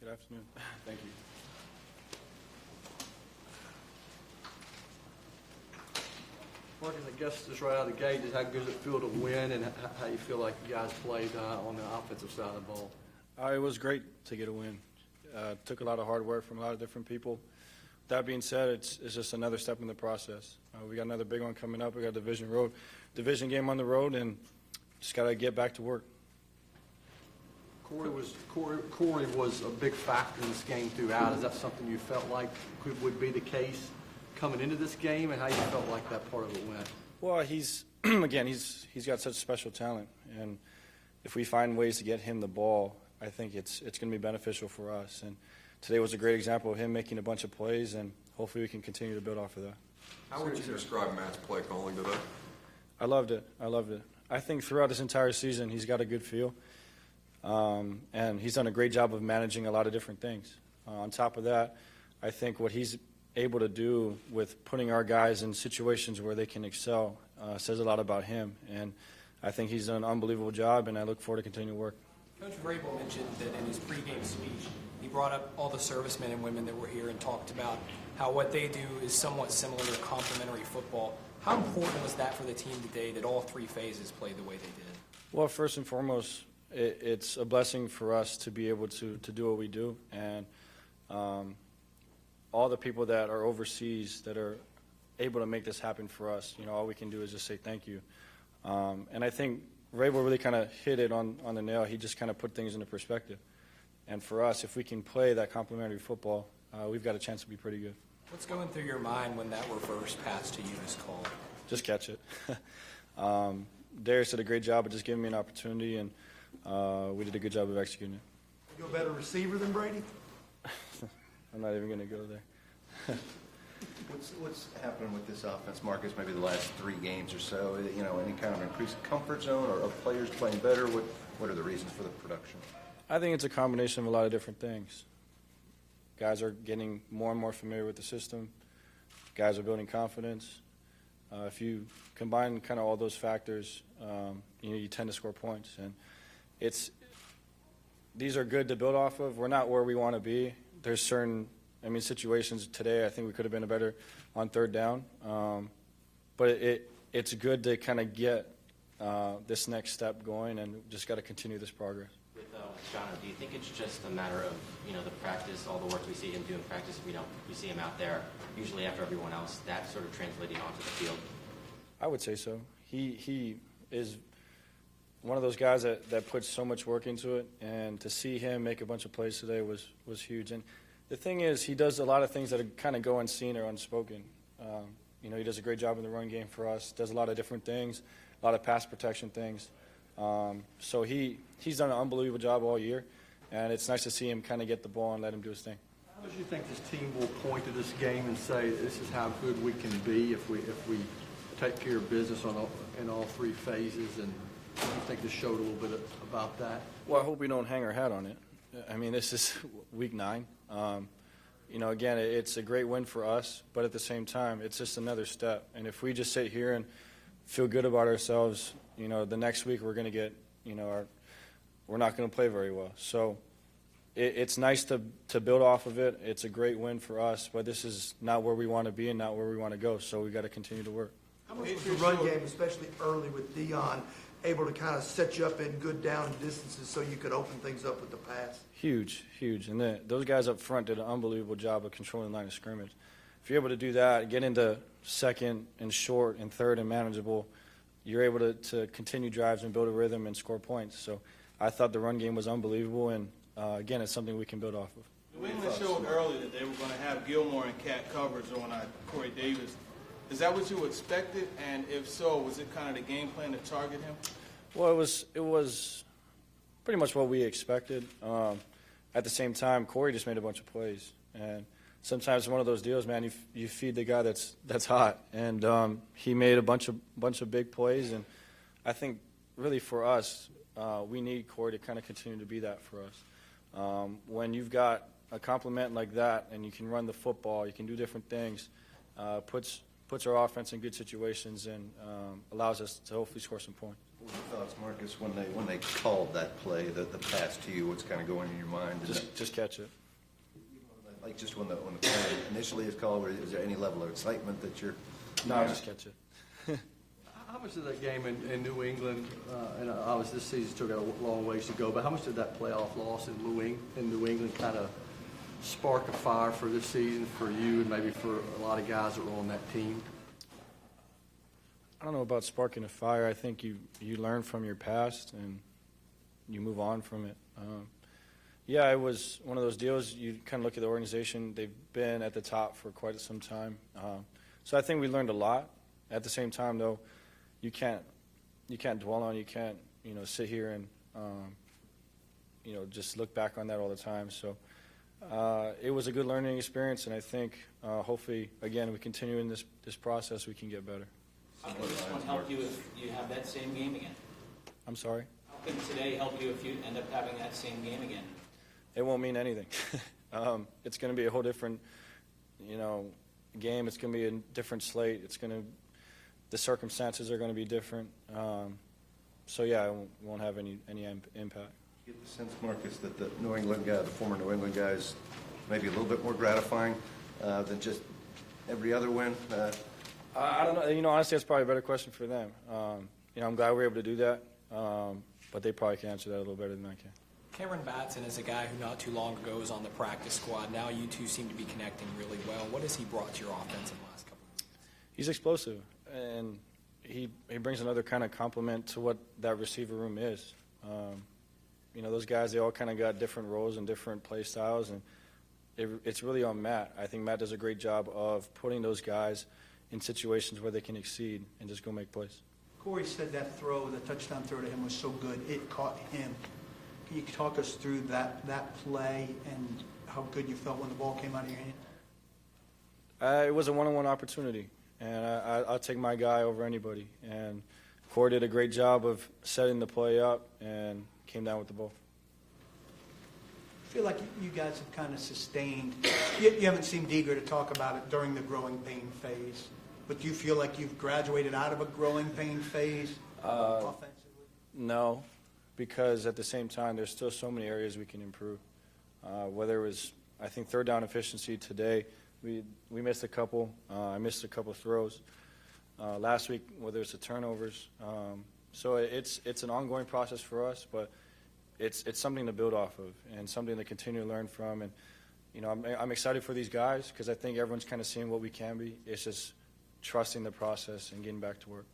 Good afternoon. Thank you. Marcus, I guess just right out of the gate, just how good does it feel to win, and how you feel like you guys played on the offensive side of the ball? It was great to get a win. Took a lot of hard work from a lot of different people. That being said, it's just another step in the process. We got another big one coming up. We got a division game on the road, and just got to get back to work. Corey was a big factor in this game throughout. Is that something you felt like would be the case coming into this game, and how you felt like that part of it went? Well, he's got such special talent, and if we find ways to get him the ball, I think it's going to be beneficial for us. And today was a great example of him making a bunch of plays, and hopefully we can continue to build off of that. How would you describe Matt's play calling today? I loved it. I think throughout this entire season he's got a good feel, and he's done a great job of managing a lot of different things. On top of that, I think what he's able to do with putting our guys in situations where they can excel says a lot about him, and I think he's done an unbelievable job, and I look forward to continuing to work. Coach Vrabel mentioned that in his pregame speech, he brought up all the servicemen and women that were here and talked about how what they do is somewhat similar to complementary football. How important was that for the team today that all three phases played the way they did? Well, first and foremost, it's a blessing for us to be able to do what we do, and all the people that are overseas that are able to make this happen for us, all we can do is just say thank you. And I think Vrabel really kind of hit it on the nail. He just kind of put things into perspective. And for us, if we can play that complementary football, we've got a chance to be pretty good. What's going through your mind when that reverse pass to you is called? Just catch it. Darius did a great job of just giving me an opportunity, and we did a good job of executing it. You a better receiver than Brady? I'm not even going to go there. What's happening with this offense, Marcus, maybe the last 3 games or so? Any kind of increased comfort zone, or players playing better? What are the reasons for the production? I think it's a combination of a lot of different things. Guys are getting more and more familiar with the system. Guys are building confidence. If you combine kind of all those factors, you tend to score points. And these are good to build off of. We're not where we want to be. There's certain situations today, I think we could have been better on 3rd down. But it's good to kind of get this next step going, and just got to continue this progress. With Jono, do you think it's just a matter of, the practice, all the work we see him do in practice, we see him out there usually after everyone else, that sort of translating onto the field? I would say so. He is one of those guys that puts so much work into it, and to see him make a bunch of plays today was huge. And the thing is, he does a lot of things that kind of go unseen or unspoken. He does a great job in the run game for us, does a lot of different things, a lot of pass protection things. So he's done an unbelievable job all year, and it's nice to see him kind of get the ball and let him do his thing. How do you think this team will point to this game and say this is how good we can be if we take care of business in all 3 phases? And do you think this showed a little bit about that? Well, I hope we don't hang our hat on it. This is week 9. Again, it's a great win for us, but at the same time, it's just another step. And if we just sit here and feel good about ourselves, the next week we're going to get, we're not going to play very well. So it's nice to build off of it. It's a great win for us, but this is not where we want to be and not where we want to go. So we got to continue to work. How much was the run game, especially early with Dion, able to kind of set you up in good down distances so you could open things up with the pass? Huge. And those guys up front did an unbelievable job of controlling the line of scrimmage. If you're able to do that, get into 2nd and short and 3rd and manageable, you're able to continue drives and build a rhythm and score points. So I thought the run game was unbelievable, and again, it's something we can build off of. New England showed early that they were going to have Gilmore and Cat coverage on Corey Davis. Is that what you expected? And if so, was it kind of the game plan to target him? Well, it was pretty much what we expected. At the same time, Corey just made a bunch of plays, and sometimes one of those deals, man, you feed the guy that's hot, and he made a bunch of big plays, and I think really for us, we need Corey to kind of continue to be that for us. When you've got a complement like that, and you can run the football, you can do different things, puts our offense in good situations, and allows us to hopefully score some points. What were your thoughts, Marcus, when they called that play, the pass to you? What's kind of going in your mind? Just catch it. Like just when the play initially is called, is there any level of excitement that you're? No, just catch it. How much did that game in New England, and obviously this season still got a long ways to go, but how much did that playoff loss in New England kind of spark a fire for this season for you and maybe for a lot of guys that were on that team? I don't know about sparking a fire. I think you learn from your past and you move on from it. Yeah, it was one of those deals. You kind of look at the organization. They've been at the top for quite some time. So I think we learned a lot. At the same time, though, you can't dwell on. You can't sit here and just look back on that all the time. So it was a good learning experience, and I think hopefully again we continue in this process, we can get better. How can this one help you if you have that same game again? I'm sorry? How can today help you if you end up having that same game again? It won't mean anything. It's going to be a whole different, game. It's going to be a different slate. The circumstances are going to be different. So yeah, it won't have any impact. You get the sense, Marcus, that the former New England guys, maybe a little bit more gratifying than just every other win. I don't know. Honestly, that's probably a better question for them. I'm glad we were able to do that, but they probably can answer that a little better than I can. Cameron Batson is a guy who not too long ago was on the practice squad. Now you two seem to be connecting really well. What has he brought to your offense in the last couple of weeks? He's explosive, and he brings another kind of complement to what that receiver room is. Those guys, they all kind of got different roles and different play styles, and it's really on Matt. I think Matt does a great job of putting those guys in situations where they can exceed and just go make plays. Corey said that touchdown throw to him was so good, it caught him. Can you talk us through that play and how good you felt when the ball came out of your hand? It was a one-on-one opportunity, and I'll take my guy over anybody. And Corey did a great job of setting the play up and came down with the ball. I feel like you guys have kind of sustained. You haven't seemed eager to talk about it during the growing pain phase, but do you feel like you've graduated out of a growing pain phase offensively? No, because at the same time, there's still so many areas we can improve. Whether it was, I think, third down efficiency today, we missed a couple. I missed a couple throws. Last week, whether it's the turnovers. So it's an ongoing process for us, but it's something to build off of and something to continue to learn from. And I'm excited for these guys because I think everyone's kind of seeing what we can be. It's just trusting the process and getting back to work.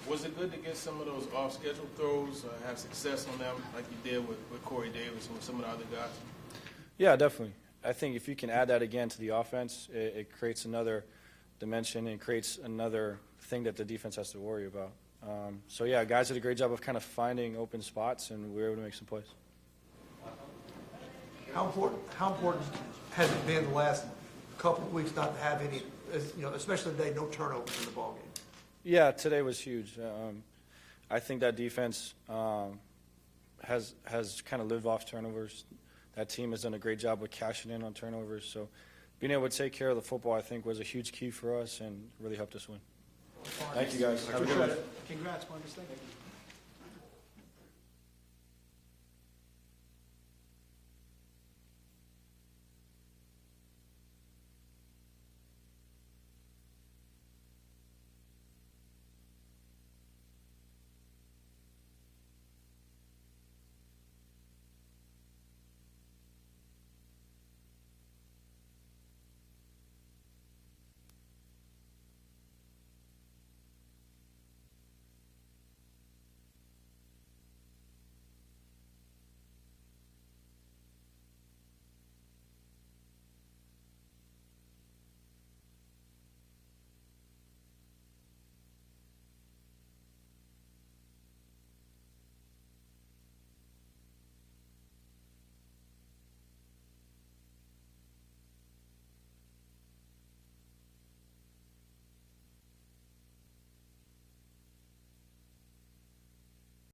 Was it good to get some of those off-schedule throws, have success on them like you did with Corey Davis and with some of the other guys? Yeah, definitely. I think if you can add that again to the offense, it creates another dimension and creates another thing that the defense has to worry about. So, yeah, guys did a great job of kind of finding open spots, and we were able to make some plays. How important has it been the last couple of weeks not to have any, especially today, no turnovers in the ballgame? Yeah, today was huge. I think that defense has kind of lived off turnovers. That team has done a great job with cashing in on turnovers. So being able to take care of the football, I think, was a huge key for us and really helped us win. Thank you, guys. Have a good one. Congrats, Marcus. Thank you.